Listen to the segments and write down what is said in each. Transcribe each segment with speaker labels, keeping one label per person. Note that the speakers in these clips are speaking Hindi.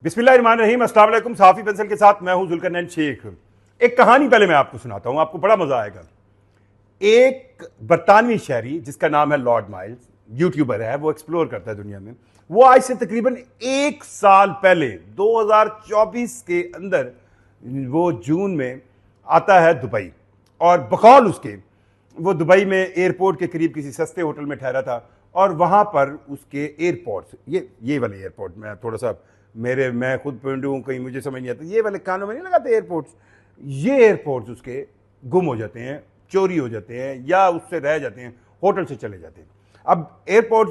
Speaker 1: बिस्मिल्लाहिर्रहमानिर्रहीम। अस्सलाम वालेकुम। साफी पेंसिल के साथ मैं हूं जुल्करनैन शेख। एक कहानी पहले मैं आपको सुनाता हूं, आपको बड़ा मजा आएगा। एक बरतानवी शहरी जिसका नाम है लॉर्ड माइल्स, यूट्यूबर है, वो एक्सप्लोर करता है दुनिया में। वो आज से तकरीबन एक साल पहले 2024 के अंदर वो जून में आता है दुबई, और बकौल उसके वो दुबई में एयरपोर्ट के करीब किसी सस्ते होटल में ठहरा था। और वहां पर उसके एयरपोर्ट, ये वाले एयरपोर्ट में थोड़ा सा मैं खुद पेंडू हूँ, कहीं मुझे समझ नहीं आता, ये वाले कानों में नहीं लगाते एयरपोर्ट्स, ये एयरपोर्ट्स उसके गुम हो जाते हैं, चोरी हो जाते हैं, या उससे रह जाते हैं, होटल से चले जाते हैं। अब एयरपोर्ट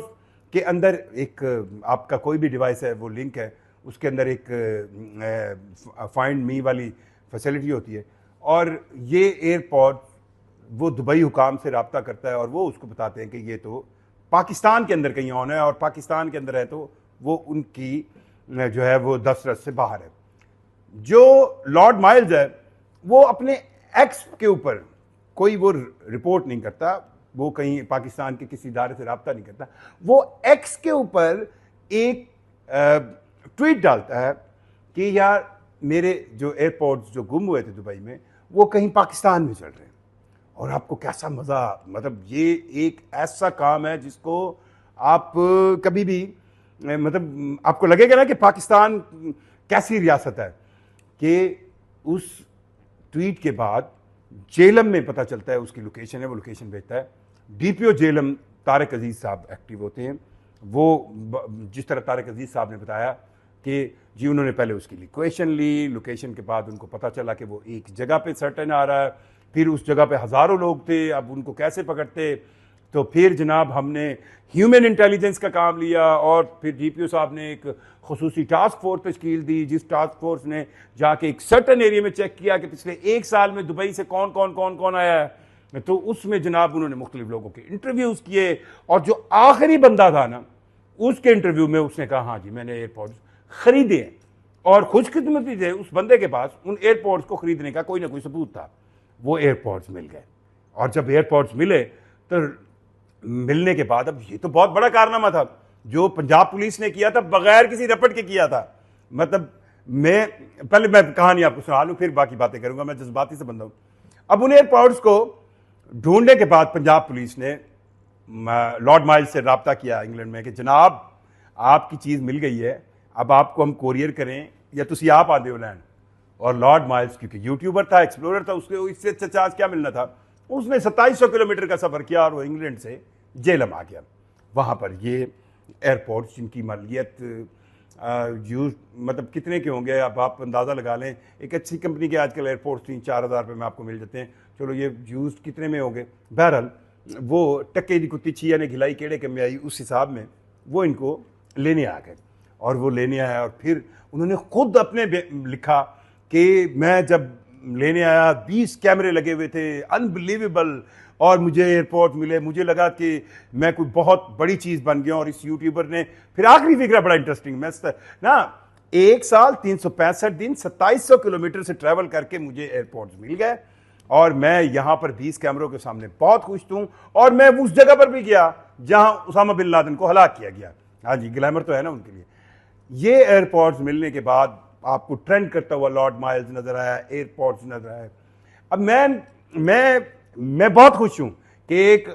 Speaker 1: के अंदर एक आपका कोई भी डिवाइस है, वो लिंक है, उसके अंदर एक फाइंड मी वाली फैसिलिटी होती है, और ये एयरपोर्ट वो दुबई हुकाम से रब्ता करता है, और वो उसको बताते हैं कि ये तो पाकिस्तान के अंदर कहीं ऑन है, और पाकिस्तान के अंदर है तो वो उनकी जो है वो दस्तरस से बाहर है। जो लॉर्ड माइल्स है वो अपने एक्स के ऊपर कोई वो रिपोर्ट नहीं करता, वो कहीं पाकिस्तान के किसी इदारे से रब्ता नहीं करता। वो एक्स के ऊपर एक ट्वीट डालता है कि यार मेरे जो एयरपोर्ट्स जो गुम हुए थे दुबई में, वो कहीं पाकिस्तान में चल रहे हैं। और आपको कैसा मज़ा, मतलब ये एक ऐसा काम है जिसको आप कभी भी मतलब आपको लगेगा ना कि पाकिस्तान कैसी रियासत है, कि उस ट्वीट के बाद जेलम में पता चलता है उसकी लोकेशन है, वो लोकेशन भेजता है। डीपीओ जेलम तारिक अजीज साहब एक्टिव होते हैं। वो जिस तरह तारिक अजीज साहब ने बताया कि जी उन्होंने पहले उसकी लोकेशन ली, लोकेशन के बाद उनको पता चला कि वो एक जगह पे सर्टेन आ रहा है, फिर उस जगह पे हज़ारों लोग थे, अब उनको कैसे पकड़ते। तो फिर जनाब हमने ह्यूमन इंटेलिजेंस का काम लिया, और फिर डीपीओ साहब ने एक खुसूसी टास्क फोर्स तश्कील दी, जिस टास्क फोर्स ने जाके एक सर्टन एरिया में चेक किया कि पिछले एक साल में दुबई से कौन कौन आया है। तो उसमें जनाब उन्होंने मुख्तलिफ लोगों के इंटरव्यूज़ किए, और जो आखिरी बंदा था ना, उसके इंटरव्यू में उसने कहा हाँ जी मैंने एयरपोर्ट्स खरीदे हैं, और खुशकिस्मती थे उस बंदे के पास उन एयरपोर्ट्स को खरीदने का कोई ना कोई सबूत था। वो एयरपोर्ट्स मिल गए, और जब एयरपोर्ट्स मिले तो मिलने के बाद, अब ये तो बहुत बड़ा कारनामा था जो पंजाब पुलिस ने किया था, बगैर किसी रपट के किया था। मतलब मैं कहानी आपको सुना लूँ, फिर बाकी बातें करूंगा, मैं जज्बाती से बंदा हूं। अब उन एयरपोर्ट्स को ढूंढने के बाद पंजाब पुलिस ने लॉर्ड माइल्स से रब्ता किया इंग्लैंड में कि जनाब आपकी चीज़ मिल गई है, अब आपको हम कोरियर करें या तुसी आप आते हो लैंड। और लॉर्ड माइल्स क्योंकि यूट्यूबर था, एक्सप्लोरर था, उसके इससे अच्छा चार्ज क्या मिलना था, उसने 2700 किलोमीटर का सफ़र किया, और वो इंग्लैंड से जेलम आ गया। वहाँ पर ये एयरपोर्ट्स जिनकी मालियत यूज मतलब कितने के होंगे, अब आप अंदाज़ा लगा लें। एक अच्छी कंपनी के आजकल एयरपोर्ट्स 3-4 हज़ार रुपये में आपको मिल जाते हैं, चलो ये यूज कितने में होंगे। बहरहाल वो टक्के दी कुत्ती छिया ने खिलाई केड़े के में आई, उस हिसाब में वो इनको लेने आ गए, और वो लेने आया। और फिर उन्होंने खुद अपने लिखा कि मैं जब लेने आया 20 कैमरे लगे हुए थे, अनबिलीवेबल, और मुझे एयरपोर्ट मिले, मुझे लगा कि मैं कोई बहुत बड़ी चीज़ बन गया। और इस यूट्यूबर ने फिर आखिरी फिक्रा बड़ा इंटरेस्टिंग, मैं ना 1 साल 365 दिन 2700 किलोमीटर से ट्रैवल करके मुझे एयरपोर्ट मिल गए, और मैं यहाँ पर 20 कैमरों के सामने बहुत खुश हूँ। और मैं उस जगह पर भी गया जहाँ उसामा बिन लादेन को हलाक किया गया। हाँ जी, ग्लैमर तो है ना उनके लिए। ये एयरपोर्ट्स मिलने के बाद आपको ट्रेंड करता हुआ लॉर्ड माइल्स नजर आया, एयरपोर्ट्स नजर आया। अब मैं बहुत खुश हूं कि एक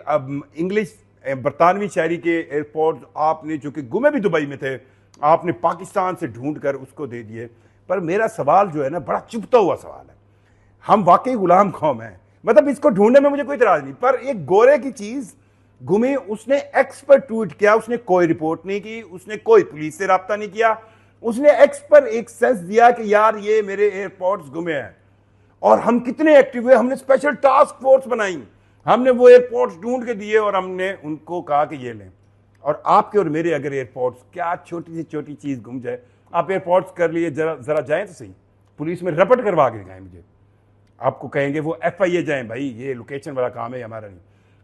Speaker 1: इंग्लिश बरतानवी शहरी के एयरपोर्ट आपने, जो कि गुमे भी दुबई में थे, आपने पाकिस्तान से ढूंढ कर उसको दे दिए। पर मेरा सवाल जो है ना, बड़ा चुभता हुआ सवाल है। हम वाकई गुलाम कौम हैं, मतलब इसको ढूंढने में मुझे कोई इतराज नहीं, पर एक गोरे की चीज गुमी, उसने एक्स पर ट्वीट किया, उसने कोई रिपोर्ट नहीं की, उसने कोई पुलिस से रब्ता नहीं किया, उसने एक्स पर एक सेंस दिया कि यार ये मेरे एयरपोर्ट्स गुमे हैं। और हम कितने एक्टिव हुए, हमने स्पेशल टास्क फोर्स बनाई, हमने वो एयरपोर्ट्स ढूंढ के दिए, और हमने उनको कहा कि ये लें। और आपके और मेरे अगर एयरपोर्ट्स, क्या छोटी से छोटी चीज गुम जाए, आप एयरपोर्ट्स कर लिए, जरा जाएं तो सही, पुलिस में रपट करवा के दिखाएं मुझे। आपको कहेंगे वो FIA जाएं, भाई ये लोकेशन वाला काम है हमारा नहीं।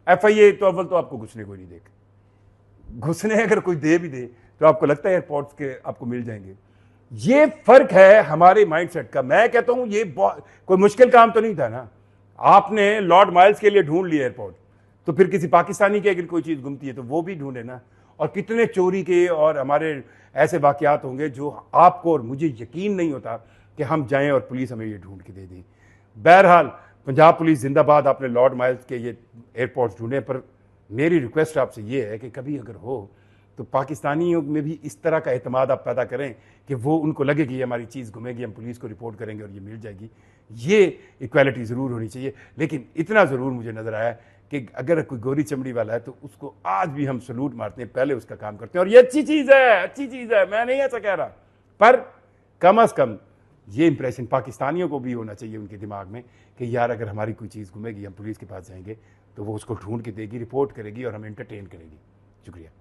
Speaker 1: FIA तो अव्वल तो आपको घुसने कोई नहीं देगा, घुसने अगर कोई दे भी दे तो आपको लगता है एयरपोर्ट्स के आपको मिल जाएंगे। ये फर्क है हमारे माइंडसेट का। मैं कहता हूं ये कोई मुश्किल काम तो नहीं था ना। आपने लॉर्ड माइल्स के लिए ढूंढ लिया एयरपोर्ट, तो फिर किसी पाकिस्तानी की अगर कोई चीज गुमती है तो वो भी ढूंढे ना। और कितने चोरी के और हमारे ऐसे वाक़यात होंगे जो आपको और मुझे यकीन नहीं होता कि हम जाएं और पुलिस हमें ये ढूंढ के दे दी। बहरहाल पंजाब पुलिस जिंदाबाद, आपने लॉर्ड माइल्स के ये एयरपोर्ट्स ढूंढे, पर मेरी रिक्वेस्ट आपसे ये है कि कभी अगर हो तो पाकिस्तानियों में भी इस तरह का एतमाद आप पैदा करें कि वो उनको लगे कि ये हमारी चीज़ घूमेगी, हम पुलिस को रिपोर्ट करेंगे और ये मिल जाएगी। ये इक्वालिटी ज़रूर होनी चाहिए। लेकिन इतना ज़रूर मुझे नज़र आया कि अगर कोई गोरी चमड़ी वाला है तो उसको आज भी हम सलूट मारते हैं, पहले उसका काम करते हैं। और ये अच्छी चीज़ है, अच्छी चीज़ है, मैं नहीं ऐसा कह रहा, पर कम अज़ कम ये इंप्रेशन पाकिस्तानियों को भी होना चाहिए उनके दिमाग में कि यार अगर हमारी कोई चीज़ घूमेगी, हम पुलिस के पास जाएंगे तो वो उसको ढूंढ के देगी, रिपोर्ट करेगी और हमें एंटरटेन करेगी। शुक्रिया।